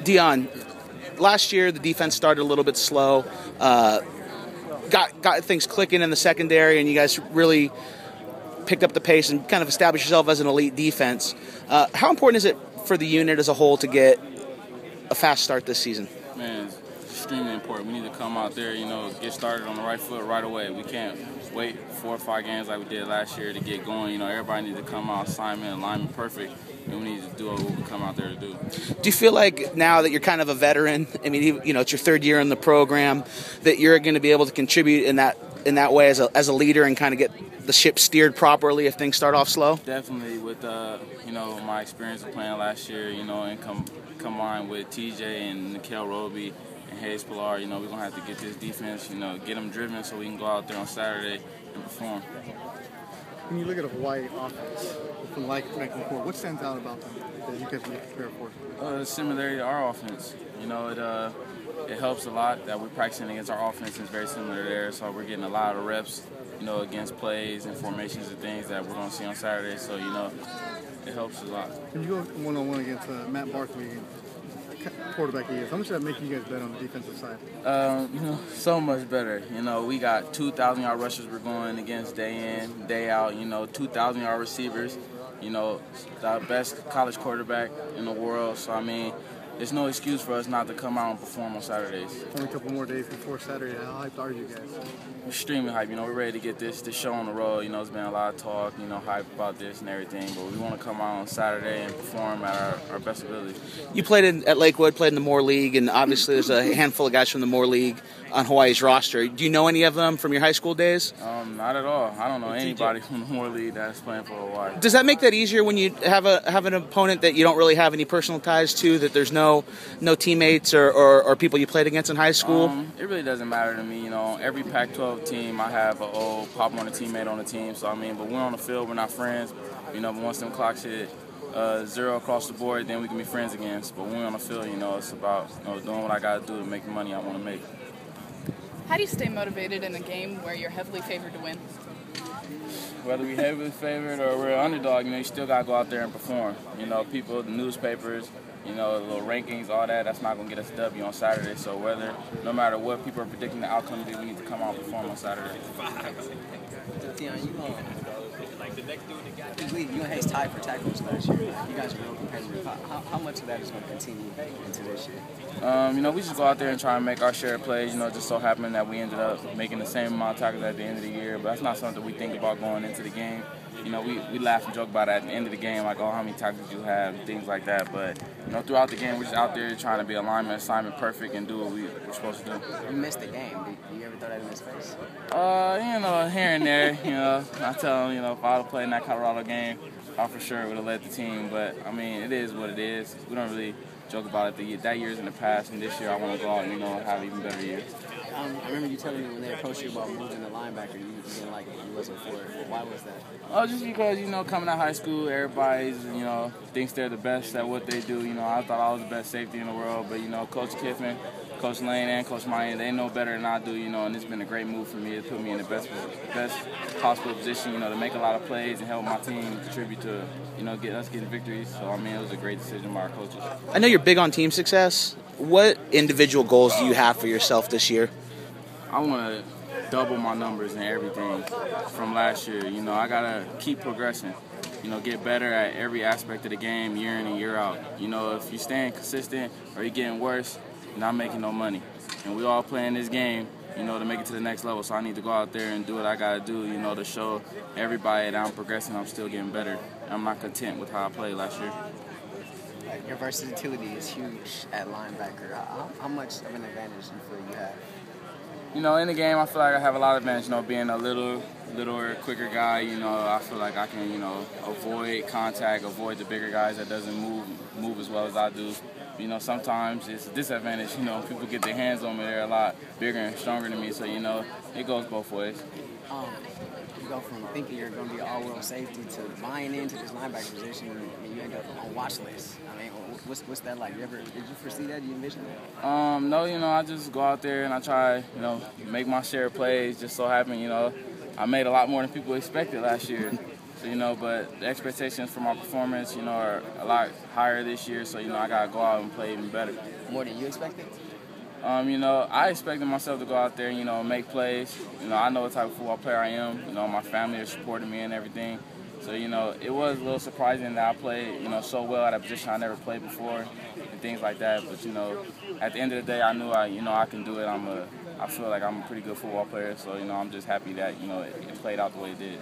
Dion, last year the defense started a little bit slow, got things clicking in the secondary, and you guys really picked up the pace and kind of established yourself as an elite defense. How important is it for the unit as a whole to get a fast start this season? Man, it's extremely important. We need to come out there, get started on the right foot right away. We can't wait 4 or 5 games like we did last year to get going. Everybody needs to come out, assignment, alignment perfect, and we need to do what we come out there to do. Do you feel like now that you're kind of a veteran, I mean, it's your 3rd year in the program, that you're going to be able to contribute in that way as a leader and kind of get the ship steered properly if things start off slow? Definitely, with my experience of playing last year, and combined with TJ and Nikhil Roby and Hayes Pilar, we're gonna have to get this defense, get them driven so we can go out there on Saturday and perform. When you look at a Hawaii offense from before, what stands out about them that you guys need to prepare for? The similarity to our offense. It helps a lot that we're practicing against our offense. It's very similar there, so we're getting a lot of reps, against plays and formations and things that we're going to see on Saturday. So, it helps a lot. When you go one-on-one against Matt Barkley, quarterback he is, how much does that make you guys better on the defensive side? So much better. We got 2,000-yard rushers we're going against day in, day out. 2,000-yard receivers. The best college quarterback in the world. So, I mean, there's no excuse for us not to come out and perform on Saturdays. Only a couple more days before Saturday. How hyped are you guys? Extremely hyped. We're ready to get this show on the road. There's been a lot of talk, hype about this and everything, but we want to come out on Saturday and perform at our best ability. You played at Lakewood, played in the Moore League, and obviously there's a handful of guys from the Moore League on Hawaii's roster. Do you know any of them from your high school days? Not at all. I don't know anybody from the Moore League that's playing for Hawaii. Does that make that easier when you have an opponent that you don't really have any personal ties to, that there's no teammates or people you played against in high school? It really doesn't matter to me. Every Pac-12 team, I have an old Pop Warner teammate on the team. So, but we're on the field, we're not friends. But once them clocks hit 0 across the board, then we can be friends again. But when we're on the field, it's about doing what I got to do to make the money I want to make. How do you stay motivated in a game where you're heavily favored to win? Whether we're heavily favored or we're an underdog, you still got to go out there and perform. People, the newspapers, the little rankings, all that's not going to get us a W on Saturday. So no matter what people are predicting the outcome to be, we need to come out and perform on Saturday. Dion, you and Hayes tied for tackles last year. You guys are real competitive. How much of that is going to continue into this year? We just go out there and try and make our share of plays. Just so happened that we ended up making the same amount of tackles at the end of the year, but that's not something we think about going into the game. We laugh and joke about it at the end of the game, like, oh, how many tackles you have, things like that. But, throughout the game, we're just out there trying to be alignment, assignment perfect, and do what we're supposed to do. You missed the game. Did you ever throw that in his face? Here and there, I tell him, if I would have played in that Colorado game, I for sure would have led the team. But, it is what it is. We don't really joke about it. That year's in the past, and this year I want to go out and, have an even better year. I remember you telling me when they approached you about moving the linebacker, you didn't like it. You wasn't for it. Why was that? Oh, just because, coming out of high school, everybody's, thinks they're the best at what they do. I thought I was the best safety in the world. But, Coach Kiffin, Coach Lane, and Coach Maya, they know better than I do, and it's been a great move for me. It put me in the best possible position, to make a lot of plays and help my team contribute to, get us getting victories. So, it was a great decision by our coaches. I know you're big on team success. What individual goals do you have for yourself this year? I want to double my numbers and everything from last year. I got to keep progressing, get better at every aspect of the game year in and year out. If you're staying consistent or you're getting worse, you're not making no money. And we all playing this game, to make it to the next level. So I need to go out there and do what I got to do, to show everybody that I'm progressing, I'm still getting better. I'm not content with how I played last year. Your versatility is huge at linebacker. How much of an advantage do you feel you have? In the game, I feel like I have a lot of advantage, being a littler, quicker guy. I feel like I can, avoid contact, avoid the bigger guys that doesn't move as well as I do. Sometimes it's a disadvantage. People get their hands on me. They're a lot bigger and stronger than me, so, it goes both ways. You go from thinking you're going to be all-world safety to buying into this linebacker position, and you end up on watch list. What's that like? Did you foresee that? Did you envision that? No, I just go out there and I try, make my share of plays. Just so happen, I made a lot more than people expected last year. So, but the expectations for my performance, are a lot higher this year. So, I got to go out and play even better. More than you expected? I expected myself to go out there, make plays. I know what type of football player I am. My family is supporting me and everything. So, it was a little surprising that I played, so well at a position I never played before and things like that. But, at the end of the day, I knew I can do it. I feel like I'm a pretty good football player. So, I'm just happy that, it played out the way it did.